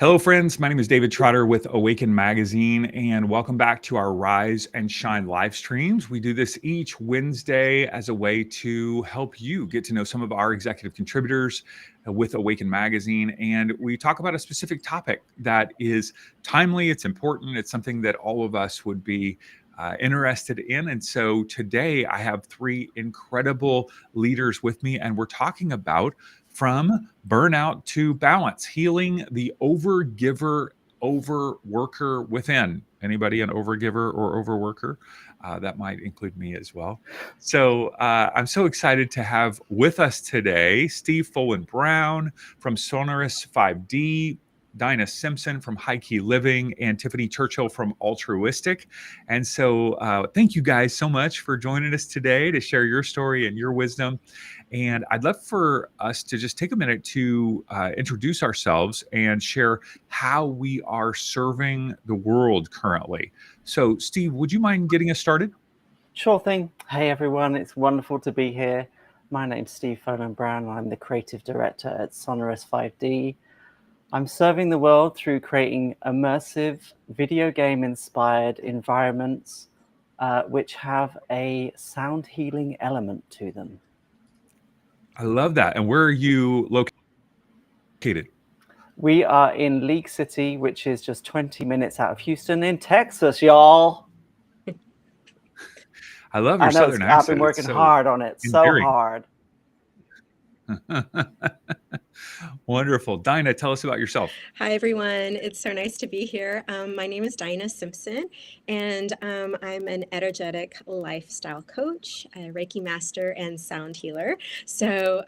Hello, friends. My name is David Trotter with Awaken Magazine, and welcome back to our Rise and Shine live streams. We do this each Wednesday as a way to help you get to know some of our executive contributors with Awaken Magazine. And we talk about a specific topic that is timely, it's important, it's something that all of us would be interested in. And so today I have three incredible leaders with me, and we're talking about from burnout to balance, healing the overgiver, overworker within. Anybody an overgiver or overworker? That might include me as well. So I'm so excited to have with us today Steve Folan Brown from Sonorous 5D, Dinah Simpson from High Key Living, and Tiffany Churchill from Altruistic. And so thank you guys so much for joining us today to share your story and your wisdom. And I'd love for us to just take a minute to introduce ourselves and share how we are serving the world currently. So, Steve, would you mind getting us started? Sure thing. Hey, everyone. It's wonderful to be here. My name's Steve Folan Brown. I'm the creative director at Sonorous 5D. I'm serving the world through creating immersive video game-inspired environments which have a sound healing element to them. I love that. And where are you located? We are in League City, which is just 20 minutes out of Houston in Texas, y'all. I love your Southern accent. I've been working hard on it, so hard. Wonderful. Dinah, tell us about yourself. Hi, everyone. It's so nice to be here. My name is Dinah Simpson, and I'm an energetic lifestyle coach, a Reiki master, and sound healer. So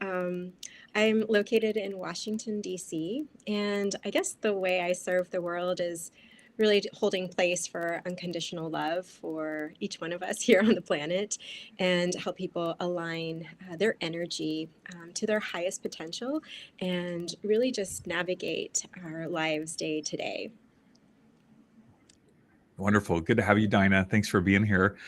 I'm located in Washington, D.C., and I guess the way I serve the world is really holding place for unconditional love for each one of us here on the planet and help people align their energy to their highest potential and really just navigate our lives day to day. Wonderful. Good to have you, Dinah. Thanks for being here.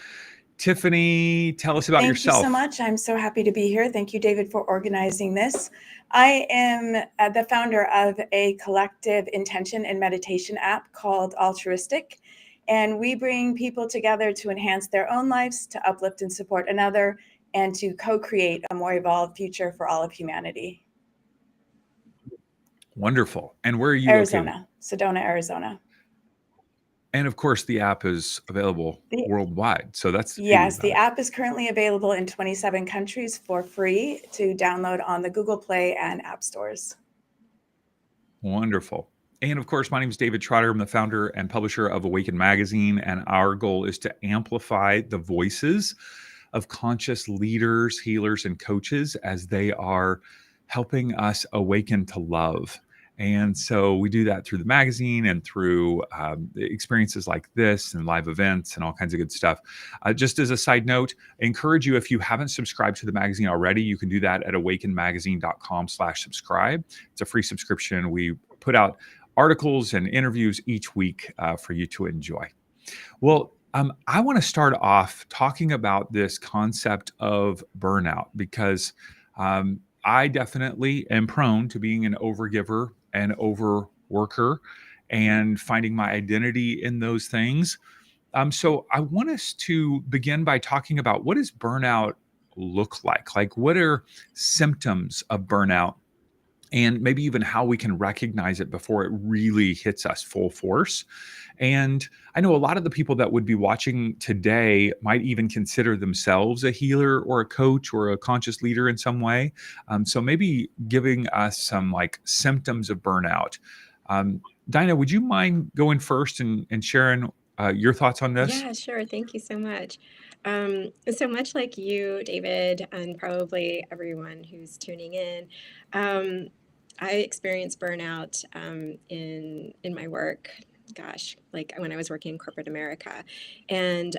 Tiffany, tell us about yourself. Thank you so much. I'm so happy to be here. Thank you, David, for organizing this. I am the founder of a collective intention and meditation app called Altruistic, and we bring people together to enhance their own lives, to uplift and support another, and to co-create a more evolved future for all of humanity. Wonderful. And where are you Arizona, located? Sedona, Arizona. And of course, the app is available worldwide. So that's yes, the app is currently available in 27 countries for free to download on the Google Play and App Stores. Wonderful. And of course, my name is David Trotter. I'm the founder and publisher of Awaken Magazine, and our goal is to amplify the voices of conscious leaders, healers, and coaches as they are helping us awaken to love. And so we do that through the magazine and through experiences like this and live events and all kinds of good stuff. Just as a side note, I encourage you, if you haven't subscribed to the magazine already, you can do that at awakenmagazine.com/subscribe. It's a free subscription. We put out articles and interviews each week for you to enjoy. Well, I want to start off talking about this concept of burnout because I definitely am prone to being an overgiver and overworker and finding my identity in those things. So I want us to begin by talking about, what does burnout look like? Like, what are symptoms of burnout? And maybe even how we can recognize it before it really hits us full force. And I know a lot of the people that would be watching today might even consider themselves a healer or a coach or a conscious leader in some way. So maybe giving us some like symptoms of burnout. Dinah, would you mind going first and sharing your thoughts on this? Yeah, sure. Thank you so much. So much like you, David, and probably everyone who's tuning in, I experienced burnout in my work. Gosh, like when I was working in corporate America. And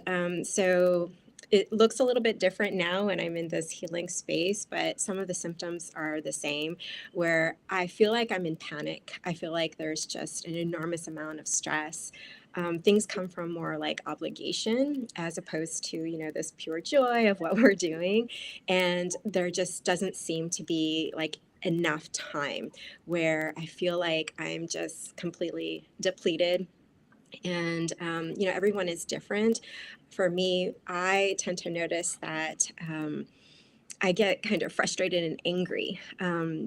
so it looks a little bit different now when I'm in this healing space, but some of the symptoms are the same, where I feel like I'm in panic. I feel like there's just an enormous amount of stress. Things come from more like obligation as opposed to, this pure joy of what we're doing. And there just doesn't seem to be like enough time where I feel like I'm just completely depleted. And, everyone is different. For me, I tend to notice that I get kind of frustrated and angry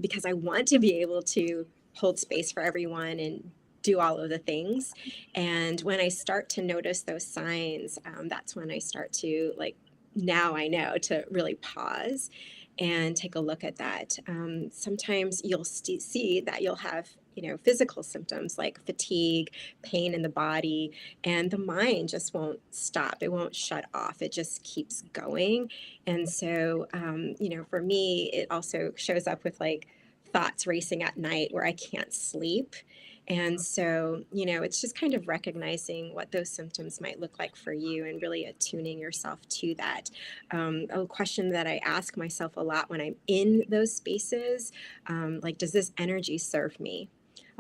because I want to be able to hold space for everyone and do all of the things. And when I start to notice those signs, that's when I start to like, now I know to really pause and take a look at that. Sometimes you'll see that you'll have, physical symptoms like fatigue, pain in the body, and the mind just won't stop. It won't shut off. It just keeps going. And so, for me, it also shows up with like thoughts racing at night where I can't sleep. And so, it's just kind of recognizing what those symptoms might look like for you and really attuning yourself to that. A question that I ask myself a lot when I'm in those spaces, like, does this energy serve me?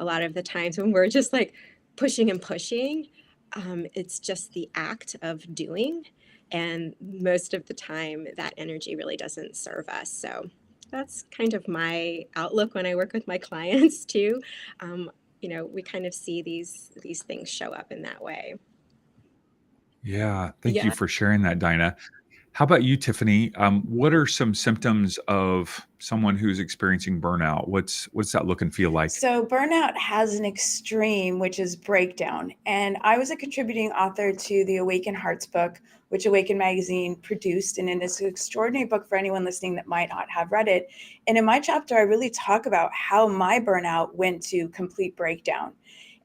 A lot of the times when we're just like pushing and pushing, it's just the act of doing. And most of the time, that energy really doesn't serve us. So that's kind of my outlook when I work with my clients too. Um, we kind of see these things show up in that way. Yeah, thank you Yeah. for sharing that, Dinah. How about you, Tiffany? What are some symptoms of someone who's experiencing burnout? What's that look and feel like? So burnout has an extreme, which is breakdown. And I was a contributing author to the Awaken Hearts book, which Awaken magazine produced. And it is an extraordinary book for anyone listening that might not have read it. And in my chapter, I really talk about how my burnout went to complete breakdown.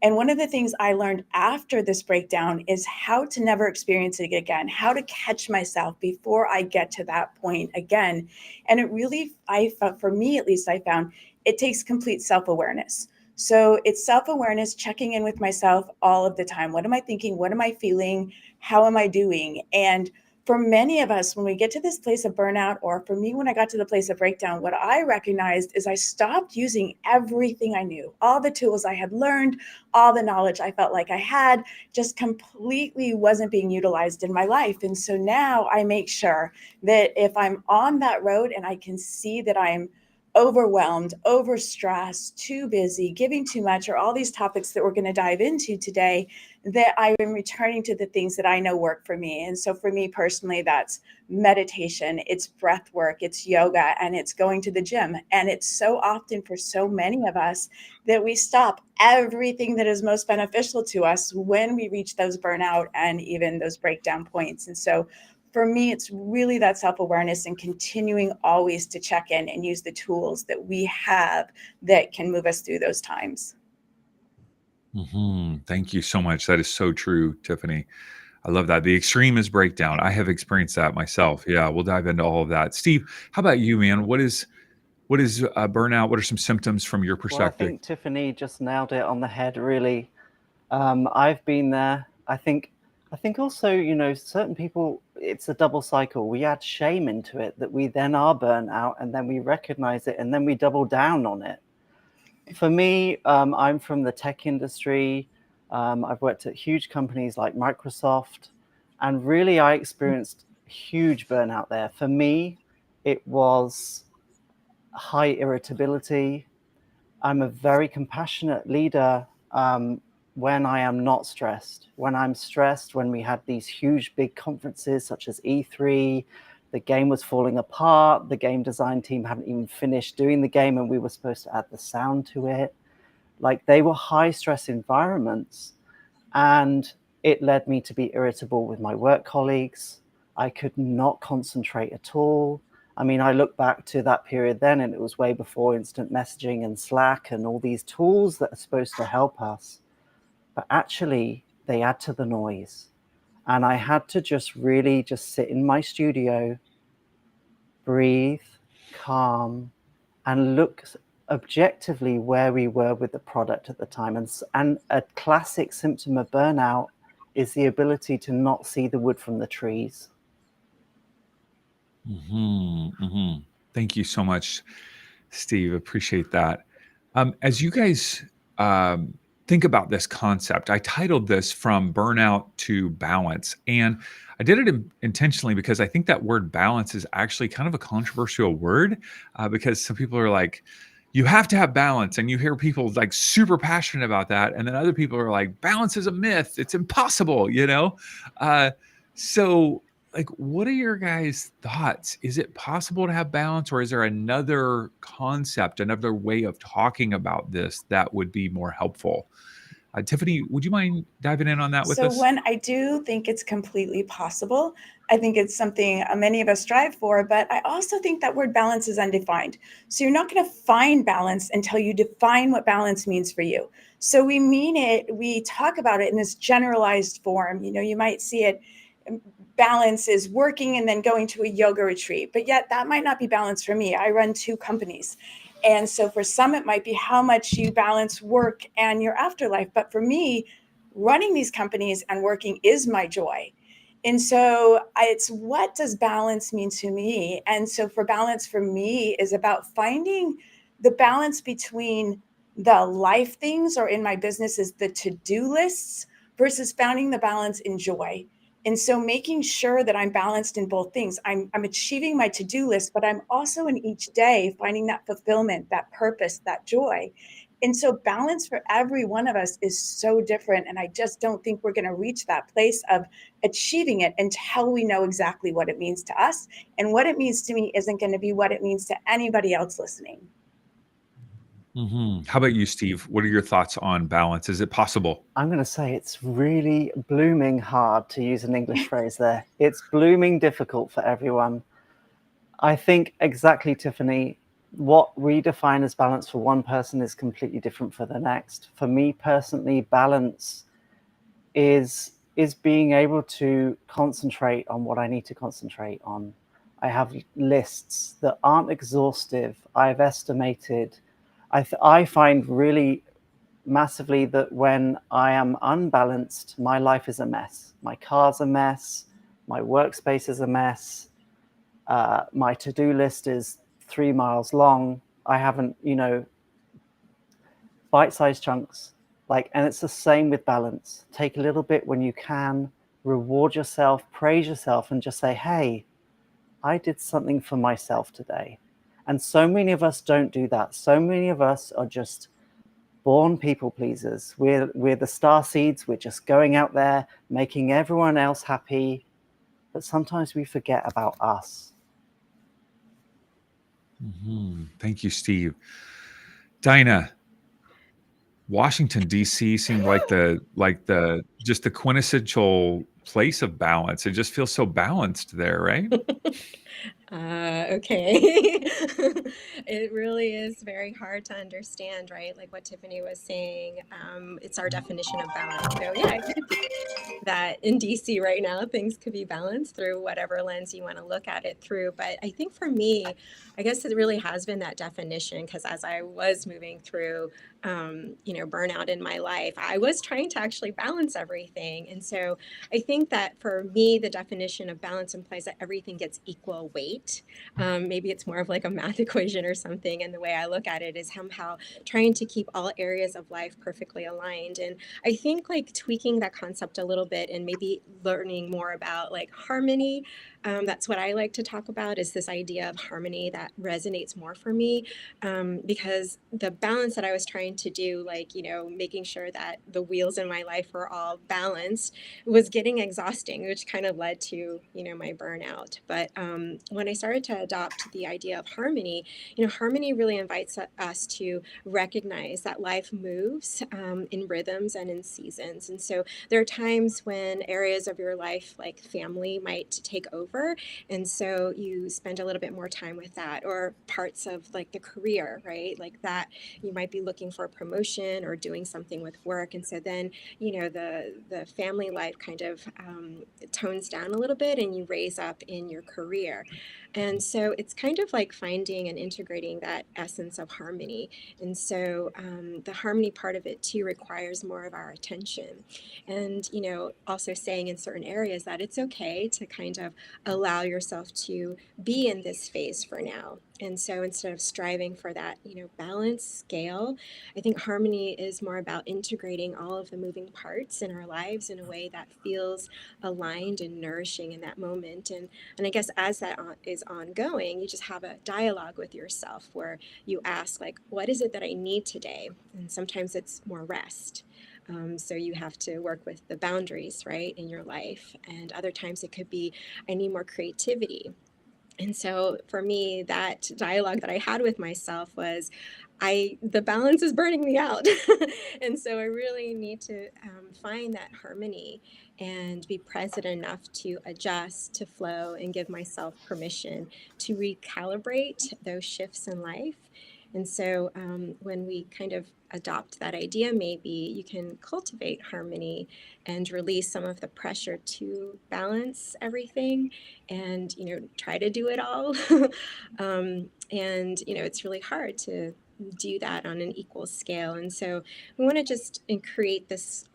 And one of the things I learned after this breakdown is how to never experience it again, how to catch myself before I get to that point again. And it really, I felt, for me at least, I found it takes complete self-awareness. So it's self-awareness, checking in with myself all of the time. What am I thinking? What am I feeling? How am I doing? And for many of us, when we get to this place of burnout, or for me, when I got to the place of breakdown, what I recognized is I stopped using everything I knew, all the tools I had learned, all the knowledge I felt like I had, just completely wasn't being utilized in my life. And so now I make sure that if I'm on that road and I can see that I'm overwhelmed, overstressed, too busy, giving too much, or all these topics that we're going to dive into today, that I am returning to the things that I know work for me. And so for me personally, that's meditation, it's breath work, it's yoga, and it's going to the gym. And it's so often for so many of us that we stop everything that is most beneficial to us when we reach those burnout and even those breakdown points. And so for me, it's really that self-awareness and continuing always to check in and use the tools that we have that can move us through those times. Thank you so much. That is so true, Tiffany. I love that. The extreme is breakdown. I have experienced that myself. Yeah, we'll dive into all of that. Steve, how about you, man? What is burnout? What are some symptoms from your Well, I perspective? think Tiffany just nailed it on the head, really. I've been there. I think also, certain people, it's a double cycle. We add shame into it, that we then are burnt out, and then we recognize it, and then we double down on it. For me, I'm from the tech industry. I've worked at huge companies like Microsoft, and really I experienced huge burnout there. For me, it was high irritability. I'm a very compassionate leader when I am not stressed. When I'm stressed, when we had these huge big conferences such as E3, the game was falling apart, the game design team hadn't even finished doing the game and we were supposed to add the sound to it. Like, they were high stress environments, and it led me to be irritable with my work colleagues. I could not concentrate at all. I mean, I look back to that period then, and it was way before instant messaging and Slack and all these tools that are supposed to help us. But actually, they add to the noise. And I had to just really just sit in my studio, breathe, calm, and look objectively where we were with the product at the time. And a classic symptom of burnout is the ability to not see the wood from the trees. Thank you so much, Steve. Appreciate that. As you guys think about this concept, I titled this From Burnout to Balance. And I did it intentionally because I think that word balance is actually kind of a controversial word because some people are like, you have to have balance, and you hear people like super passionate about that, and then other people are like, balance is a myth, it's impossible, so like, what are your guys' thoughts? Is it possible to have balance, or is there another concept, another way of talking about this that would be more helpful? Tiffany, would you mind diving in on that with So us? when I do think it's completely possible, I think it's something many of us strive for, but I also think that word balance is undefined. So you're not going to find balance until you define what balance means for you. So we mean it, we talk about it in this generalized form. You might see it, balance is working and then going to a yoga retreat, but yet that might not be balance for me. I run 2 companies. And so for some, it might be how much you balance work and your afterlife. But for me, running these companies and working is my joy. And so it's, what does balance mean to me? And so for balance for me is about finding the balance between the life things, or in my business is the to-do lists, versus finding the balance in joy. And so making sure that I'm balanced in both things. I'm achieving my to-do list, but I'm also in each day finding that fulfillment, that purpose, that joy. And so balance for every one of us is so different. And I just don't think we're going to reach that place of achieving it until we know exactly what it means to us. And what it means to me isn't going to be what it means to anybody else listening. How about you, Steve? What are your thoughts on balance? Is it possible? I'm going to say it's really blooming hard, to use an English phrase there. It's blooming difficult for everyone. I think exactly, Tiffany, what we define as balance for one person is completely different for the next. For me personally, balance is being able to concentrate on what I need to concentrate on. I have lists that aren't exhaustive. I've estimated. I find really massively that when I am unbalanced, my life is a mess. My car's a mess. My workspace is a mess. My to-do list is 3 miles long. I haven't, bite-sized chunks. And it's the same with balance. Take a little bit when you can, reward yourself, praise yourself, and just say, hey, I did something for myself today. And so many of us don't do that. So many of us are just born people pleasers. We're the star seeds. We're just going out there, making everyone else happy. But sometimes we forget about us. Thank you, Steve. Dinah, Washington, D.C. seemed like the just the quintessential place of balance. It just feels so balanced there, right? Okay. It really is very hard to understand, right? Like what Tiffany was saying, it's our definition of balance. So yeah, it could be that in DC right now, things could be balanced through whatever lens you want to look at it through. But I think for me, I guess it really has been that definition, because as I was moving through, burnout in my life, I was trying to actually balance everything. And so I think that for me, the definition of balance implies that everything gets equal weight. Maybe it's more of like a math equation or something. And the way I look at it is somehow trying to keep all areas of life perfectly aligned. And I think like tweaking that concept a little bit and maybe learning more about like harmony. That's what I like to talk about, is this idea of harmony that resonates more for me, because the balance that I was trying to do, like, making sure that the wheels in my life were all balanced, was getting exhausting, which kind of led to, my burnout. But when I started to adopt the idea of harmony, harmony really invites us to recognize that life moves in rhythms and in seasons. And so there are times when areas of your life, like family, might take over. And so you spend a little bit more time with that, or parts of like the career, right? Like that you might be looking for a promotion or doing something with work. And so then, the family life kind of tones down a little bit and you raise up in your career. And so it's kind of like finding and integrating that essence of harmony. And so the harmony part of it too requires more of our attention. And, also saying in certain areas that it's okay to kind of allow yourself to be in this phase for now. And so instead of striving for that, balance scale, I think harmony is more about integrating all of the moving parts in our lives in a way that feels aligned and nourishing in that moment. And I guess as that is ongoing, you just have a dialogue with yourself where you ask, like, what is it that I need today? And sometimes it's more rest. So you have to work with the boundaries, right, in your life. And other times it could be, I need more creativity. And so for me, that dialogue that I had with myself was, the balance is burning me out. And so I really need to find that harmony and be present enough to adjust, to flow, and give myself permission to recalibrate those shifts in life. And so when we kind of adopt that idea, maybe you can cultivate harmony and release some of the pressure to balance everything and, try to do it all. And, it's really hard to do that on an equal scale. And so we want to just create this,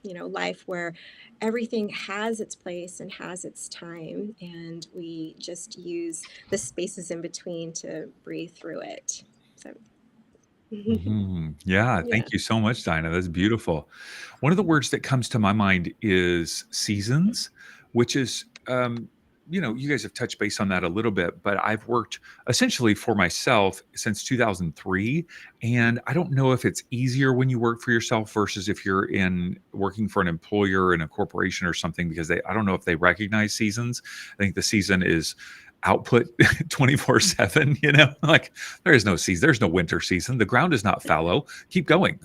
life where everything has its place and has its time. And we just use the spaces in between to breathe through it. So. Yeah, Yeah. thank you so much, Dinah. That's beautiful. One of the words that comes to my mind is seasons, which is, you guys have touched base on that a little bit, but I've worked essentially for myself since 2003. And I don't know if it's easier when you work for yourself versus if you're working for an employer in a corporation or something, because I don't know if they recognize seasons. I think the season is output 24/7, like there is no season, there's no winter season, the ground is not fallow, keep going.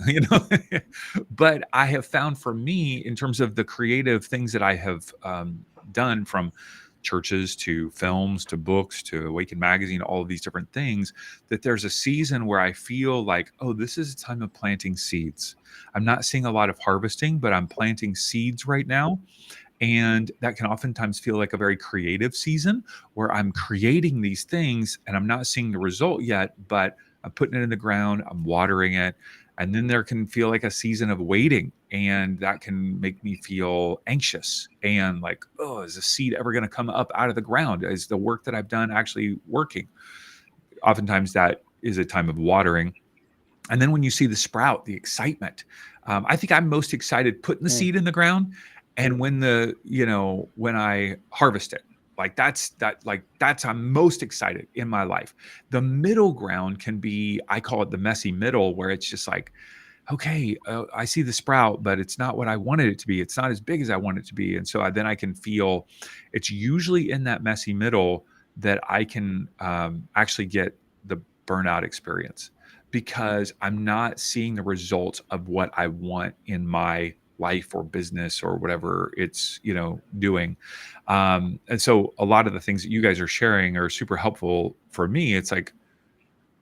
But I have found, for me, in terms of the creative things that I have done, from churches to films to books to Awaken Magazine, all of these different things, that there's a season where I feel like, oh, this is a time of planting seeds. I'm not seeing a lot of harvesting, but I'm planting seeds right now. And that can oftentimes feel like a very creative season where I'm creating these things and I'm not seeing the result yet, but I'm putting it in the ground, I'm watering it. And then there can feel like a season of waiting, and that can make me feel anxious and like, oh, is the seed ever going to come up out of the ground? Is the work that I've done actually working? Oftentimes that is a time of watering. And then when you see the sprout, the excitement, I think I'm most excited putting the seed in the ground. And when when I harvest it, that's I'm most excited in my life. The middle ground can be, I call it the messy middle, where it's just like, okay, I see the sprout, but it's not what I wanted it to be. It's not as big as I want it to be. And so then I can feel, it's usually in that messy middle that I can actually get the burnout experience, because I'm not seeing the results of what I want in my life or business or whatever it's doing. And so a lot of the things that you guys are sharing are super helpful for me. It's like,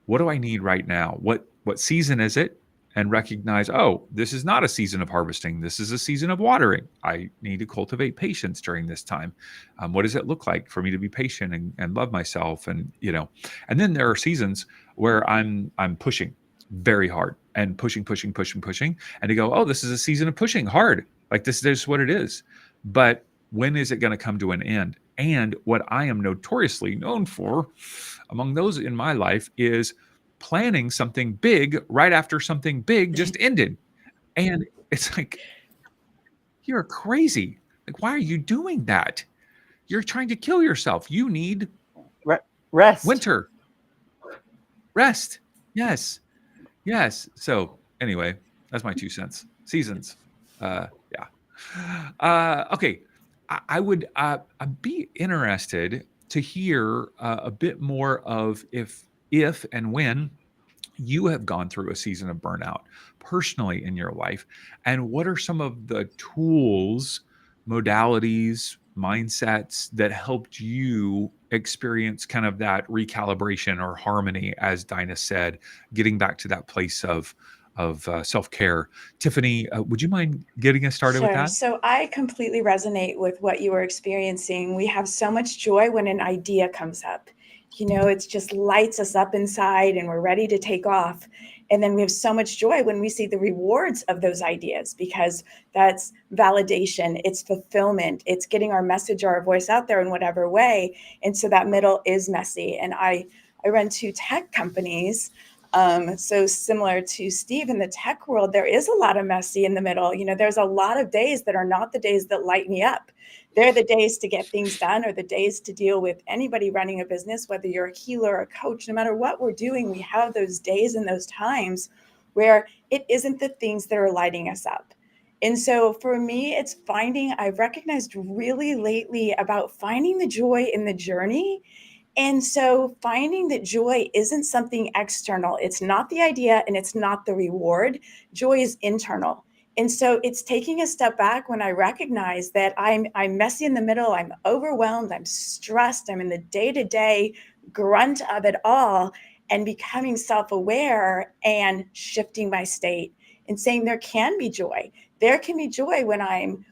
what do I need right now? What season is it? And recognize, oh, this is not a season of harvesting. This is a season of watering. I need to cultivate patience during this time. What does it look like for me to be patient and love myself? And and then there are seasons where I'm pushing very hard and pushing, and to go, oh, this is a season of pushing hard. Like this is what it is. But when is it going to come to an end? And what I am notoriously known for among those in my life is planning something big right after something big just ended. And it's like, you're crazy. Like, why are you doing that? You're trying to kill yourself. You need rest. Winter. Rest. Yes. So anyway, that's my 2 cents. Seasons. Yeah. Okay. I would I'd be interested to hear a bit more of if and when you have gone through a season of burnout personally in your life, and what are some of the tools, modalities, mindsets that helped you experience kind of that recalibration or harmony, as Dinah said, getting back to that place of self-care. Tiffany, would you mind getting us started with Sure. that? So I completely resonate with what you were experiencing. We have so much joy when an idea comes up. It just lights us up inside and we're ready to take off. And then we have so much joy when we see the rewards of those ideas, because that's validation, it's fulfillment, it's getting our message or our voice out there in whatever way. And so that middle is messy. And I run 2 tech companies. So similar to Steve, in the tech world, there is a lot of messy in the middle. There's a lot of days that are not the days that light me up. They're the days to get things done, or the days to deal with anybody running a business, whether you're a healer or a coach. No matter what we're doing, we have those days and those times where it isn't the things that are lighting us up. And so for me, it's I've recognized really lately about finding the joy in the journey. And so finding that joy isn't something external. It's not the idea and it's not the reward. Joy is internal. And so it's taking a step back when I recognize that I'm messy in the middle, I'm overwhelmed, I'm stressed, I'm in the day-to-day grunt of it all, and becoming self-aware and shifting my state and saying there can be joy. There can be joy when I'm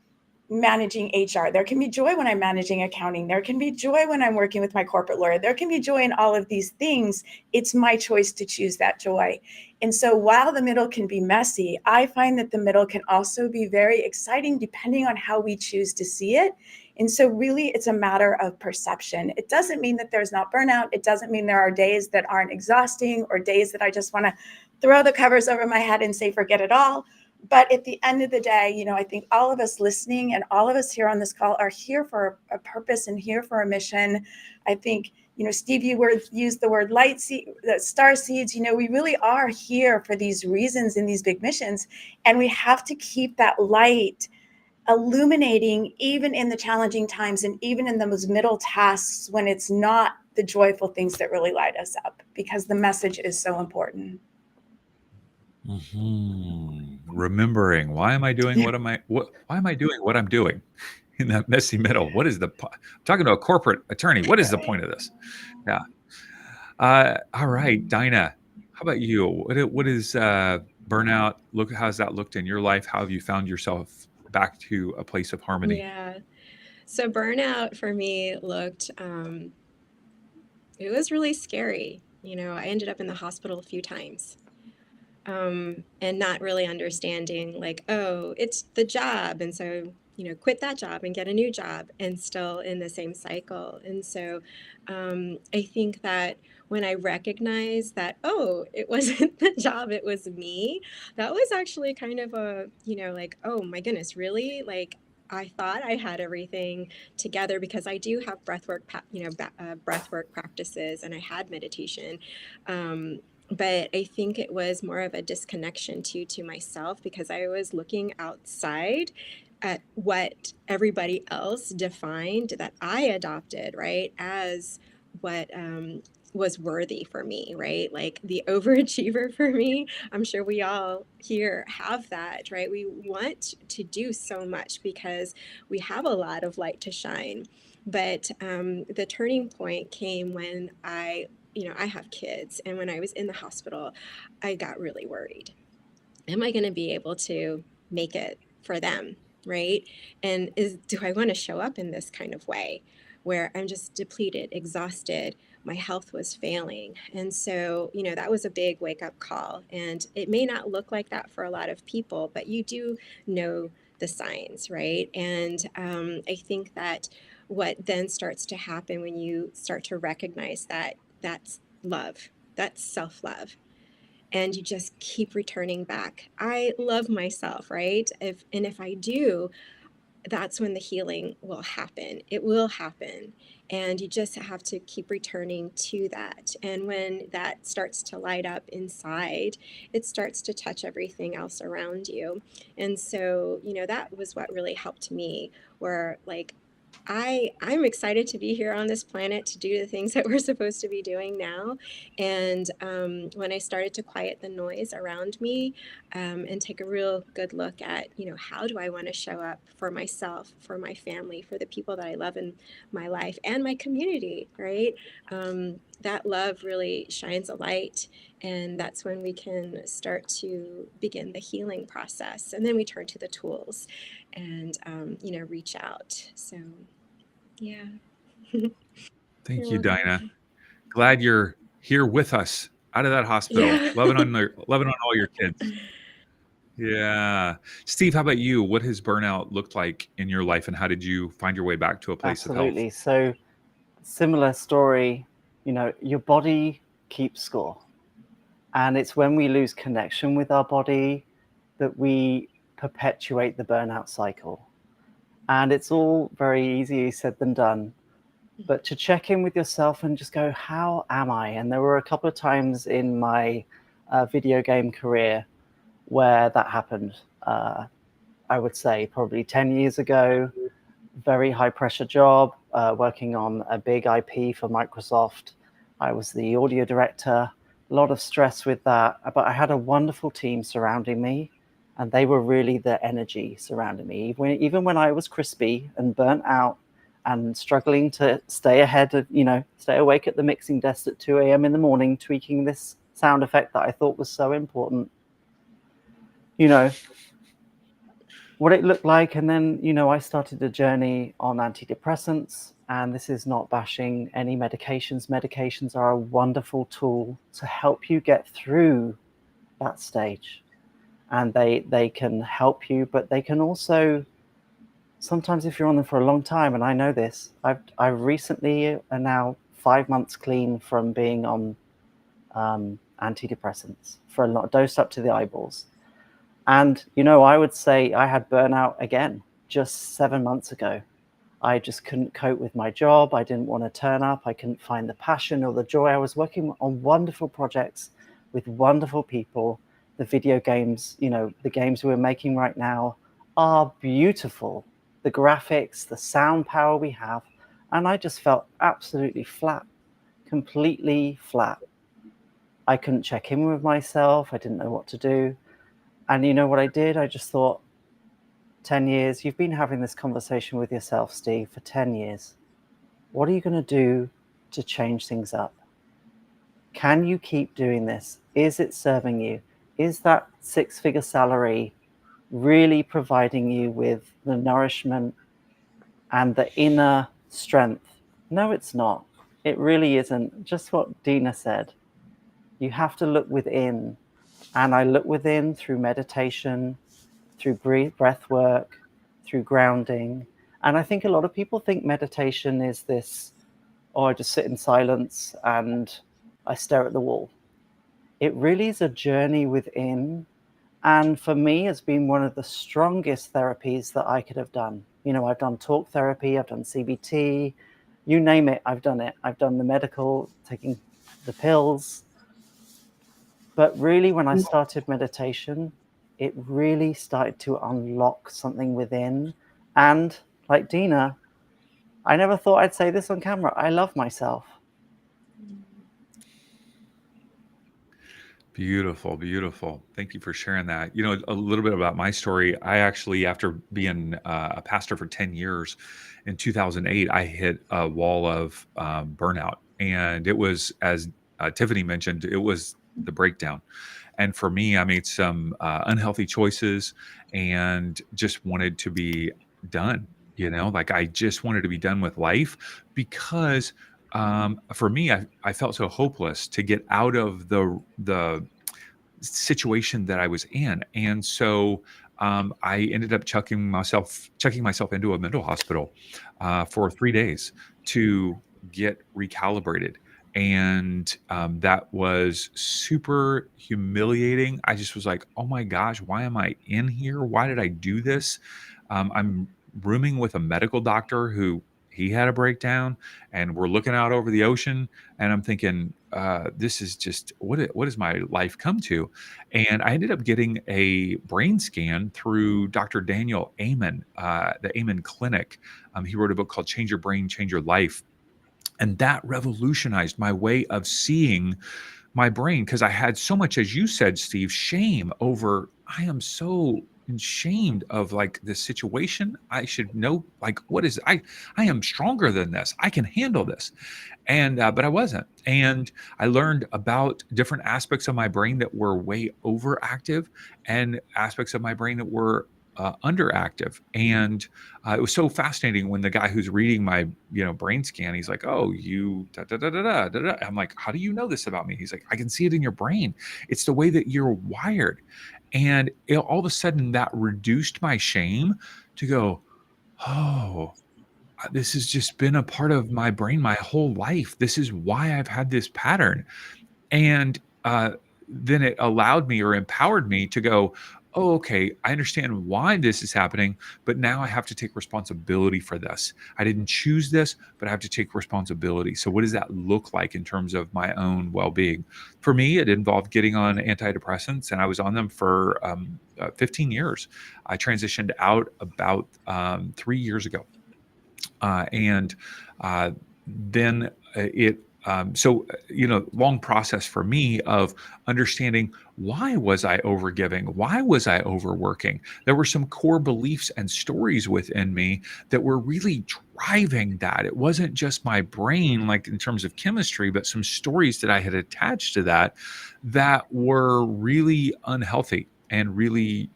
managing HR. There can be joy when I'm managing accounting. There can be joy when I'm working with my corporate lawyer. There can be joy in all of these things. It's my choice to choose that joy. And so while the middle can be messy, I find that the middle can also be very exciting depending on how we choose to see it. And so really it's a matter of perception. It doesn't mean that there's not burnout. It doesn't mean there are days that aren't exhausting or days that I just want to throw the covers over my head and say, forget it all. But at the end of the day, I think all of us listening and all of us here on this call are here for a purpose and here for a mission. I think, Steve, you used the word star seeds. We really are here for these reasons and these big missions. And we have to keep that light illuminating even in the challenging times and even in those middle tasks when it's not the joyful things that really light us up, because the message is so important. Remembering, why am I doing what I'm doing in that messy middle? What is I'm talking to a corporate attorney. What is the point of this? Yeah. All right, Dinah, how about you? What is burnout? How's that looked in your life? How have you found yourself back to a place of harmony? Yeah. So burnout for me looked, it was really scary. I ended up in the hospital a few times. And not really understanding, like, oh, it's the job. And so, quit that job and get a new job, and still in the same cycle. And so I think that when I recognized that, oh, it wasn't the job, it was me, that was actually kind of like, oh my goodness, really? Like, I thought I had everything together, because I do have breathwork practices, and I had meditation. But I think it was more of a disconnection to myself, because I was looking outside at what everybody else defined that I adopted, right, as what was worthy for me, right? Like the overachiever for me. I'm sure we all here have that, right? We want to do so much because we have a lot of light to shine. But the turning point came when I have kids, and when I was in the hospital, I got really worried. Am I going to be able to make it for them, right? And do I want to show up in this kind of way where I'm just depleted, exhausted, my health was failing? And so, that was a big wake up call. And it may not look like that for a lot of people, but you do know the signs, right? And I think that what then starts to happen when you start to recognize that, that's love, that's self love, and you just keep returning back. I love myself, right? If I do, that's when the healing will happen. It will happen. And you just have to keep returning to that. And when that starts to light up inside, it starts to touch everything else around you. And so, that was what really helped me, where like, I'm excited to be here on this planet to do the things that we're supposed to be doing now. And when I started to quiet the noise around me, and take a real good look at, how do I want to show up for myself, for my family, for the people that I love in my life, and my community, right? That love really shines a light. And that's when we can start to begin the healing process. And then we turn to the tools and, reach out. So, yeah. Thank You're you, welcome. Dinah. Glad you're here with us out of that hospital, Yeah. loving on all your kids. Yeah. Steve, how about you? What has burnout looked like in your life, and how did you find your way back to a place of health? Absolutely. So, similar story, your body keeps score. And it's when we lose connection with our body that we perpetuate the burnout cycle. And it's all very easier said than done. But to check in with yourself and just go, how am I? And there were a couple of times in my video game career where that happened. I would say probably 10 years ago, very high pressure job, working on a big IP for Microsoft. I was the audio director, a lot of stress with that, but I had a wonderful team surrounding me, and they were really the energy surrounding me. Even when I was crispy and burnt out and struggling to stay stay awake at the mixing desk at 2 a.m. in the morning, tweaking this sound effect that I thought was so important, what it looked like. And then, I started a journey on antidepressants, and this is not bashing any medications. Medications are a wonderful tool to help you get through that stage. And they can help you, but they can also, sometimes if you're on them for a long time, and I know this, I recently are now 5 months clean from being on antidepressants for a lot, dosed up to the eyeballs. And, I would say I had burnout again just 7 months ago. I just couldn't cope with my job. I didn't want to turn up. I couldn't find the passion or the joy. I was working on wonderful projects with wonderful people. The video games, the games we're making right now are beautiful. The graphics, the sound power we have. And I just felt absolutely flat, completely flat. I couldn't check in with myself. I didn't know what to do. And you know what I did? I just thought, 10 years, you've been having this conversation with yourself, Steve, for 10 years. What are you going to do to change things up? Can you keep doing this? Is it serving you? Is that 6-figure salary really providing you with the nourishment and the inner strength? No, it's not. It really isn't. Just what Dina said. You have to look within. And I look within through meditation, through breath work, through grounding. And I think a lot of people think meditation is this, I just sit in silence and I stare at the wall. It really is a journey within. And for me, it's been one of the strongest therapies that I could have done. I've done talk therapy, I've done CBT, you name it, I've done it. I've done the medical, taking the pills. But really, when I started meditation, it really started to unlock something within. And like Dina, I never thought I'd say this on camera. I love myself. Beautiful, beautiful. Thank you for sharing that. A little bit about my story. I actually, after being a pastor for 10 years, in 2008, I hit a wall of burnout. And it was, as Tiffany mentioned, it was the breakdown. And for me, I made some unhealthy choices and just wanted to be done. Like I just wanted to be done with life because for me, I felt so hopeless to get out of the situation that I was in. And so I ended up checking myself into a mental hospital for 3 days to get recalibrated. And that was super humiliating. I just was like, oh my gosh, why am I in here? Why did I do this? I'm rooming with a medical doctor who he had a breakdown, and we're looking out over the ocean, and I'm thinking, this is just what has my life come to? And I ended up getting a brain scan through Dr. Daniel Amen, the Amen Clinic. He wrote a book called Change Your Brain, Change Your Life. And that revolutionized my way of seeing my brain, because I had so much, as you said, Steve, shame over, I am so ashamed of like this situation. I should know, like, what is I am stronger than this. I can handle this. And but I wasn't. And I learned about different aspects of my brain that were way overactive and aspects of my brain that were underactive. And it was so fascinating when the guy who's reading my brain scan, he's like, oh, you da, da, da, da, da, da, da. I'm like, how do you know this about me? He's like, I can see it in your brain. It's the way that you're wired. And all of a sudden that reduced my shame to go, oh, this has just been a part of my brain my whole life. This is why I've had this pattern. And then it allowed me or empowered me to go, oh, okay, I understand why this is happening, but now I have to take responsibility for this. I didn't choose this, but I have to take responsibility. So what does that look like in terms of my own well-being? For me, it involved getting on antidepressants, and I was on them for 15 years. I transitioned out about 3 years ago. And then it long process for me of understanding, why was I overgiving? Why was I overworking? There were some core beliefs and stories within me that were really driving that. It wasn't just my brain, like in terms of chemistry, but some stories that I had attached to that were really unhealthy and really,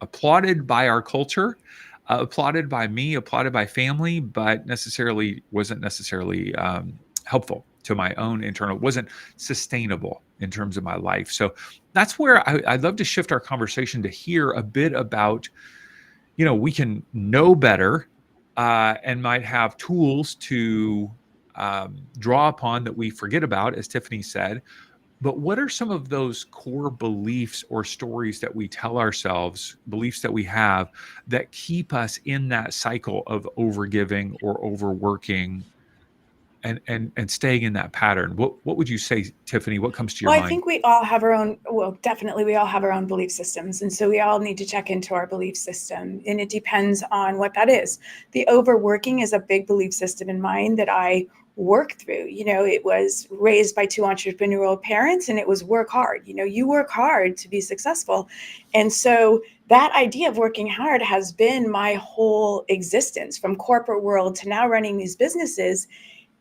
applauded by our culture, applauded by me, applauded by family, but wasn't necessarily helpful to my own internal, wasn't sustainable in terms of my life. So that's where I'd love to shift our conversation to hear a bit about, we can know better and might have tools to draw upon that we forget about, as Tiffany said. But what are some of those core beliefs or stories that we tell ourselves, beliefs that we have, that keep us in that cycle of overgiving or overworking and staying in that pattern? What would you say, Tiffany? What comes to your Well, I mind? think we all have our own, well, definitely we all have our own belief systems. And so we all need to check into our belief system. And it depends on what that is. The overworking is a big belief system in mine that I work through. It was raised by two entrepreneurial parents, and it was work hard. You work hard to be successful. And so that idea of working hard has been my whole existence, from corporate world to now running these businesses.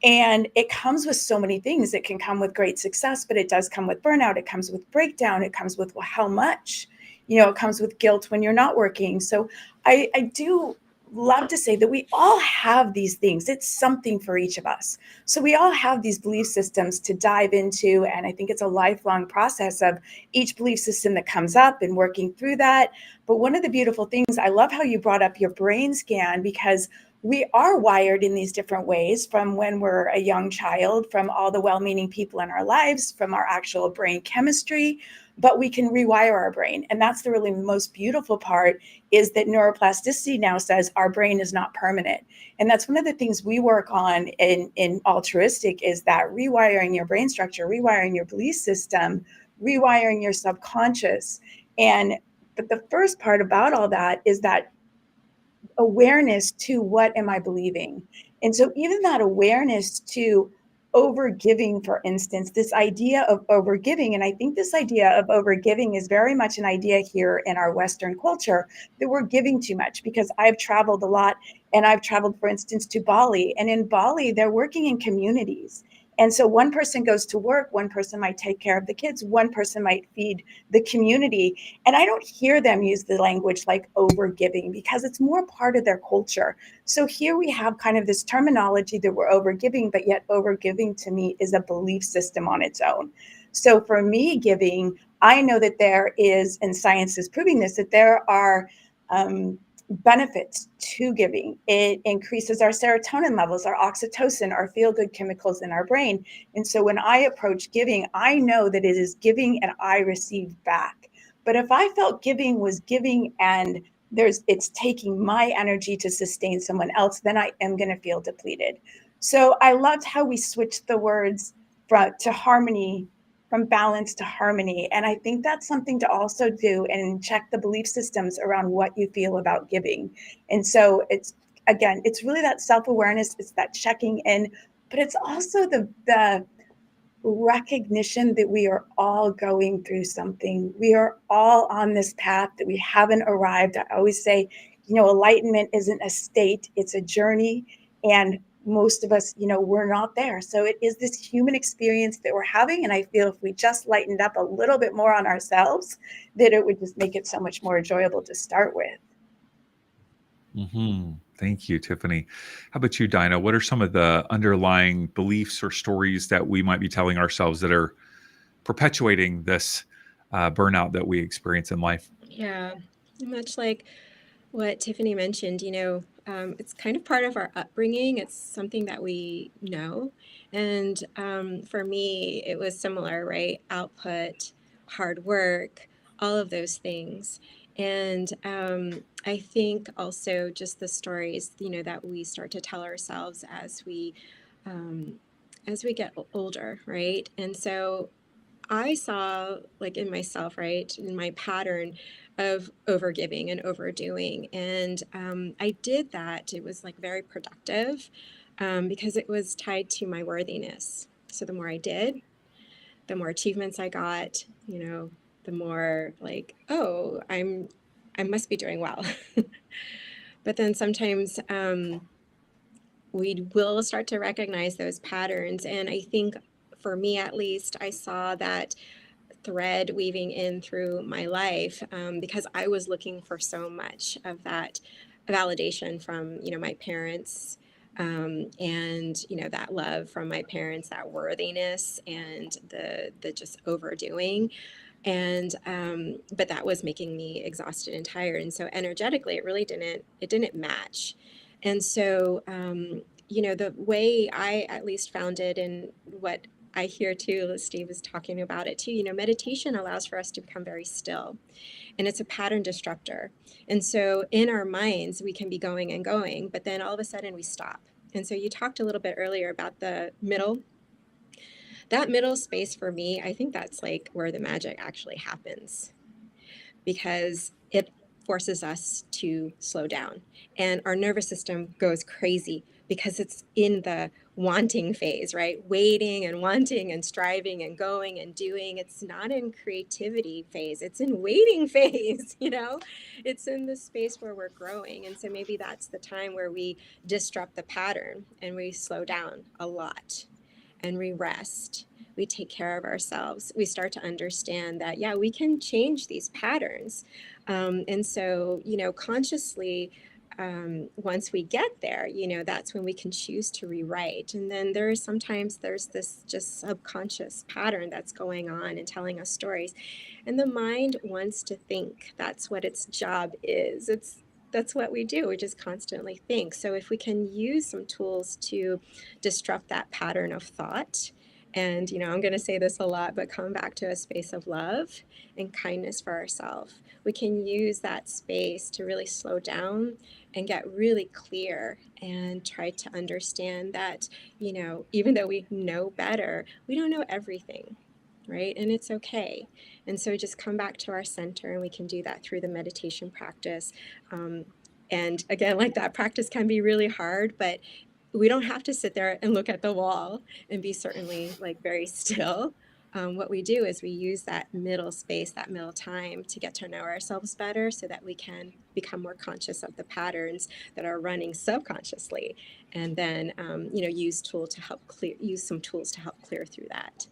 And it comes with so many things. It can come with great success, but it does come with burnout. It comes with breakdown. It comes with, well, how much? It comes with guilt when you're not working. So I do love to say that we all have these things. It's something for each of us. So we all have these belief systems to dive into. And I think it's a lifelong process of each belief system that comes up and working through that. But one of the beautiful things, I love how you brought up your brain scan, because we are wired in these different ways from when we're a young child, from all the well-meaning people in our lives, from our actual brain chemistry, but we can rewire our brain. And that's the really most beautiful part, is that neuroplasticity now says our brain is not permanent. And that's one of the things we work on in altruistic, is that rewiring your brain structure, rewiring your belief system, rewiring your subconscious. But the first part about all that is that awareness to, what am I believing? And so even that awareness to overgiving, for instance, this idea of overgiving, and I think this idea of overgiving is very much an idea here in our Western culture, that we're giving too much. Because I've traveled a lot, and I've traveled, for instance, to Bali, and in Bali, they're working in communities. And so one person goes to work, one person might take care of the kids, one person might feed the community. And I don't hear them use the language like overgiving, because it's more part of their culture. So here we have kind of this terminology that we're overgiving, but yet overgiving to me is a belief system on its own. So for me, giving, I know that there is, and science is proving this, that there are benefits to giving. It increases our serotonin levels, our oxytocin, our feel-good chemicals in our brain. And so when I approach giving, I know that it is giving and I receive back. But if I felt giving was giving and it's taking my energy to sustain someone else, then I am going to feel depleted. So I loved how we switched the words to harmony, from balance to harmony. And I think that's something to also do, and check the belief systems around what you feel about giving. And so it's really that self-awareness, it's that checking in, but it's also the recognition that we are all going through something. We are all on this path, that we haven't arrived. I always say, enlightenment isn't a state, it's a journey. And most of us, we're not there. So it is this human experience that we're having. And I feel if we just lightened up a little bit more on ourselves, that it would just make it so much more enjoyable to start with. Thank you, Tiffany. How about you, Dinah? What are some of the underlying beliefs or stories that we might be telling ourselves that are perpetuating this burnout that we experience in life? Yeah, much like what Tiffany mentioned, it's kind of part of our upbringing. It's something that we know. And for me, it was similar, right? Output, hard work, all of those things. And I think also just the stories, that we start to tell ourselves um, as we get older, right? And so I saw, like in myself, right, in my pattern of overgiving and overdoing. And I did that. It was like very productive because it was tied to my worthiness. So the more I did, the more achievements I got, the more like, oh, I must be doing well. But then sometimes we will start to recognize those patterns. And I think for me, at least, I saw that thread weaving in through my life because I was looking for so much of that validation from my parents and that love from my parents, that worthiness and the just overdoing. And but that was making me exhausted and tired, and so energetically it didn't match. And so the way I at least found it, and what I hear too, as Steve is talking about it too, meditation allows for us to become very still, and it's a pattern disruptor. And so in our minds we can be going and going, but then all of a sudden we stop. And so you talked a little bit earlier about the middle, that middle space. For me, I think that's like where the magic actually happens, because it forces us to slow down, and our nervous system goes crazy because it's in the wanting phase, right? Waiting and wanting and striving and going and doing. It's not in creativity phase, it's in waiting phase. It's in the space where we're growing. And so maybe that's the time where we disrupt the pattern and we slow down a lot and we rest, we take care of ourselves, we start to understand that, yeah, we can change these patterns. And so, consciously, once we get there, that's when we can choose to rewrite. And then there's this just subconscious pattern that's going on and telling us stories. And the mind wants to think. That's what its job is. That's what we do. We just constantly think. So if we can use some tools to disrupt that pattern of thought, and I'm going to say this a lot, but come back to a space of love and kindness for ourselves, we can use that space to really slow down and get really clear and try to understand that, even though we know better, we don't know everything, right? And it's okay. And so just come back to our center, and we can do that through the meditation practice. And again, like, that practice can be really hard, but we don't have to sit there and look at the wall and be certainly like very still. What we do is we use that middle space, that middle time, to get to know ourselves better, so that we can become more conscious of the patterns that are running subconsciously, and then use some tools to help clear through that.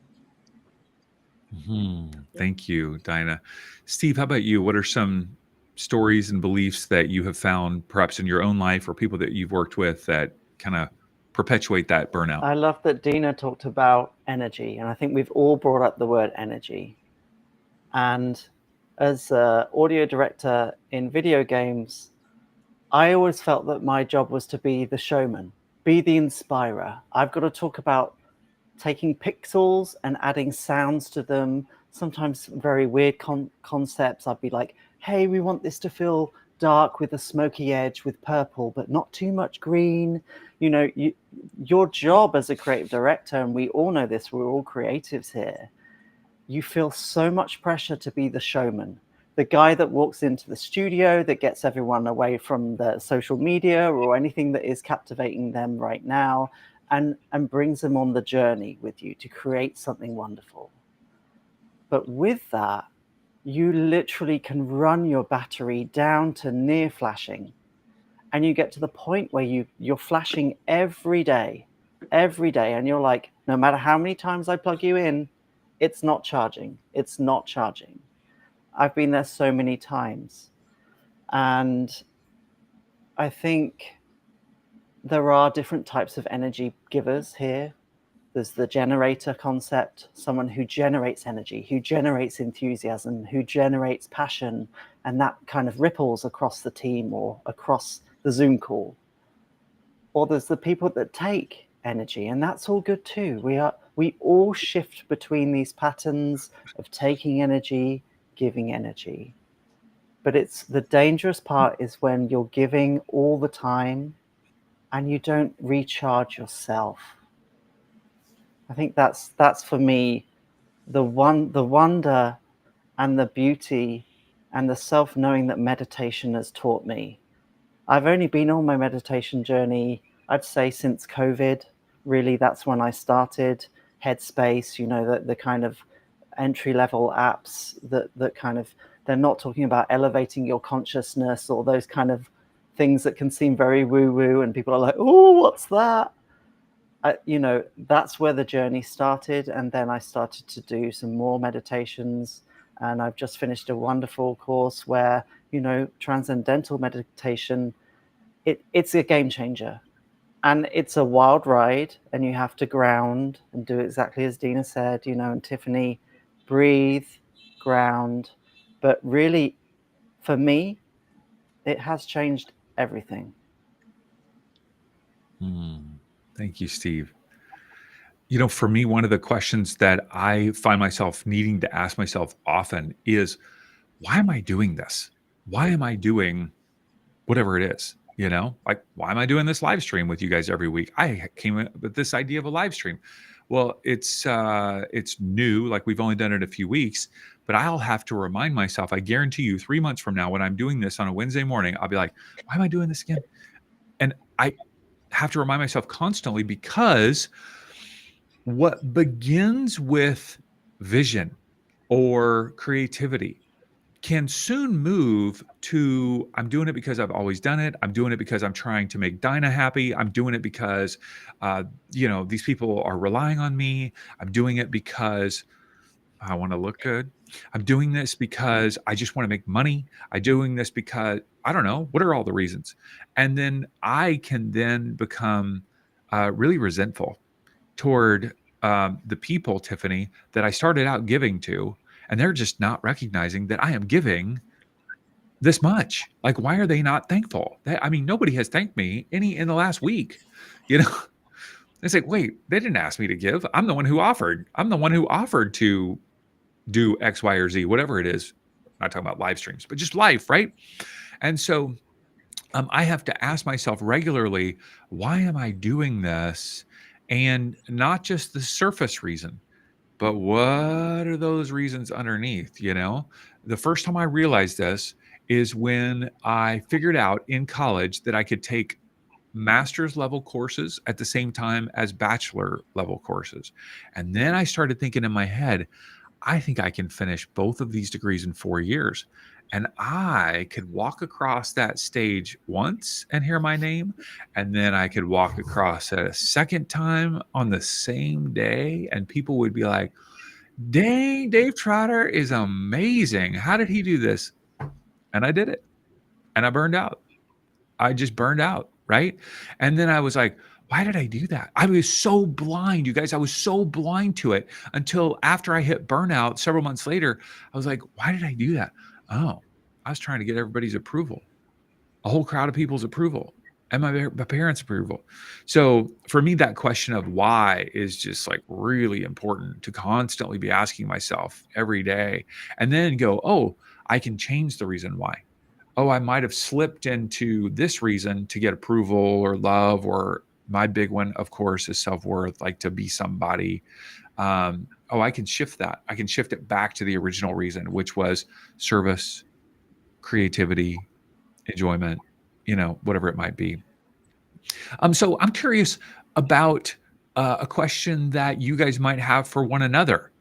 Thank you, Dinah. Steve, how about you? What are some stories and beliefs that you have found perhaps in your own life or people that you've worked with that kind of perpetuate that burnout? I love that Dina talked about energy, and I think we've all brought up the word energy. And as an audio director in video games, I always felt that my job was to be the showman, be the inspirer. I've got to talk about taking pixels and adding sounds to them, sometimes very weird concepts. I'd be like, hey, we want this to feel dark with a smoky edge with purple, but not too much green. Your job as a creative director, and we all know this, we're all creatives here, you feel so much pressure to be the showman, the guy that walks into the studio, that gets everyone away from the social media or anything that is captivating them right now, and brings them on the journey with you to create something wonderful. But with that, you literally can run your battery down to near flashing. and you get to the point where you're flashing every day, and you're like, no matter how many times I plug you in, it's not charging. It's not charging. I've been there so many times. And I think there are different types of energy givers here. There's the generator concept, someone who generates energy, who generates enthusiasm, who generates passion, and that kind of ripples across the team or across the Zoom call. Or there's the people that take energy, and that's all good too. We all shift between these patterns of taking energy, giving energy. But it's the dangerous part is when you're giving all the time and you don't recharge yourself. I think that's for me the wonder and the beauty and the self-knowing that meditation has taught me. I've only been on my meditation journey, I'd say, since COVID. Really, that's when I started. Headspace, the kind of entry-level apps that kind of, they're not talking about elevating your consciousness or those kind of things that can seem very woo-woo, and people are like, oh, what's that? That's where the journey started. And then I started to do some more meditations, and I've just finished a wonderful course where, transcendental meditation, it's a game changer. And it's a wild ride, and you have to ground and do exactly as Dina said, and Tiffany, breathe, ground. But really, for me, it has changed everything. Thank you, Steve. For me, one of the questions that I find myself needing to ask myself often is, why am I doing this? Why am I doing whatever it is? Like, why am I doing this live stream with you guys every week? I came up with this idea of a live stream. Well, it's new, like we've only done it a few weeks, but I'll have to remind myself, I guarantee you 3 months from now, when I'm doing this on a Wednesday morning, I'll be like, why am I doing this again? And I have to remind myself constantly, because what begins with vision or creativity can soon move to, I'm doing it because I've always done it. I'm doing it because I'm trying to make Dinah happy. I'm doing it because, these people are relying on me. I'm doing it because I want to look good. I'm doing this because I just want to make money. I'm doing this because, I don't know, what are all the reasons? And then I can then become really resentful toward the people, Tiffany, that I started out giving to, and they're just not recognizing that I am giving this much. Like, why are they not thankful? Nobody has thanked me in the last week. It's like, wait, they didn't ask me to give. I'm the one who offered. I'm the one who offered to do X, Y, or Z, whatever it is. I'm not talking about live streams, but just life, right? And so I have to ask myself regularly, why am I doing this? And not just the surface reason, but what are those reasons underneath? The first time I realized this is when I figured out in college that I could take master's level courses at the same time as bachelor level courses. And then I started thinking in my head, I think I can finish both of these degrees in 4 years. And I could walk across that stage once and hear my name. And then I could walk across it a second time on the same day. And people would be like, dang, Dave Trotter is amazing. How did he do this? And I did it. And I burned out. I just burned out, right? And then I was like, why did I do that? I was so blind, you guys. I was so blind to it until after I hit burnout several months later. I was like, why did I do that? Oh, I was trying to get everybody's approval, a whole crowd of people's approval, and my parents' approval. So for me, that question of why is just like really important to constantly be asking myself every day, and then go, oh, I can change the reason why. Oh, I might have slipped into this reason to get approval or love, or my big one, of course, is self-worth, like to be somebody. I can shift that. I can shift it back to the original reason, which was service, creativity, enjoyment, whatever it might be. So I'm curious about a question that you guys might have for one another.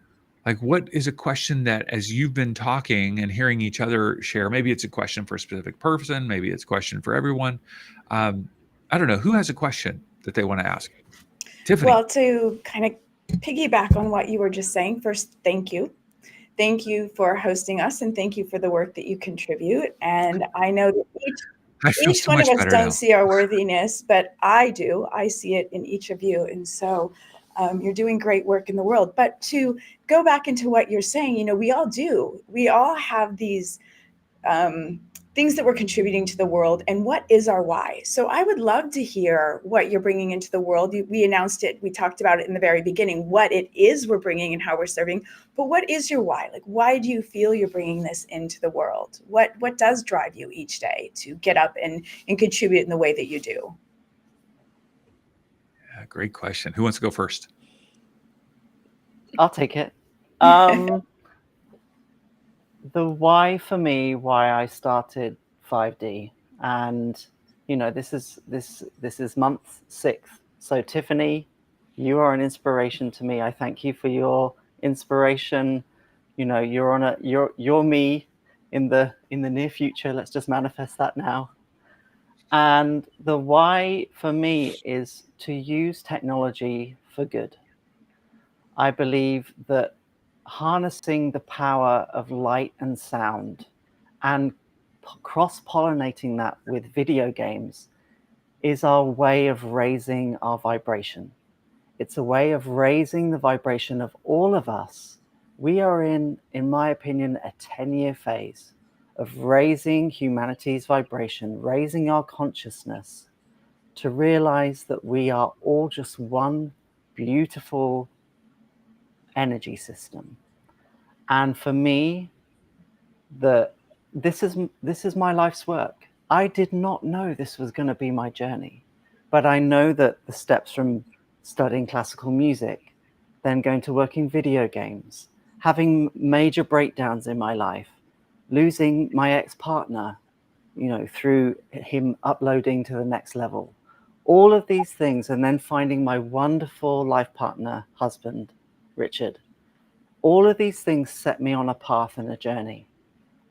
Like, what is a question that, as you've been talking and hearing each other share, maybe it's a question for a specific person, maybe it's a question for everyone. I don't know. Who has a question that they want to ask? Tiffany. Well, to kind of piggyback on what you were just saying, first, thank you. Thank you for hosting us, and thank you for the work that you contribute. And I know that I feel each so one of much us better don't now. see our worthiness, but I do. I see it in each of you. And so you're doing great work in the world. But to go back into what you're saying, you know, we all do. We all have these things that we're contributing to the world, and what is our why? So I would love to hear what you're bringing into the world. We announced it, we talked about it in the very beginning, what it is we're bringing and how we're serving, but what is your why? Like, why do you feel you're bringing this into the world? What does drive you each day to get up and contribute in the way that you do? Yeah, great question. Who wants to go first? I'll take it. The why for me, why I started 5D, and you know, this is month 6. So Tiffany, you are an inspiration to me. I thank you for your inspiration. You know, you're me in the near future. Let's just manifest that now. And the why for me is to use technology for good. I believe that harnessing the power of light and sound and cross-pollinating that with video games is our way of raising our vibration. It's a way of raising the vibration of all of us. We are in my opinion, a 10-year phase of raising humanity's vibration, raising our consciousness to realize that we are all just one beautiful energy system. And for me, this is my life's work. I did not know this was going to be my journey, but I know that the steps from studying classical music, then going to work in video games, having major breakdowns in my life, losing my ex-partner, you know, through him uploading to the next level, all of these things, and then finding my wonderful life partner, husband, Richard. All of these things set me on a path and a journey.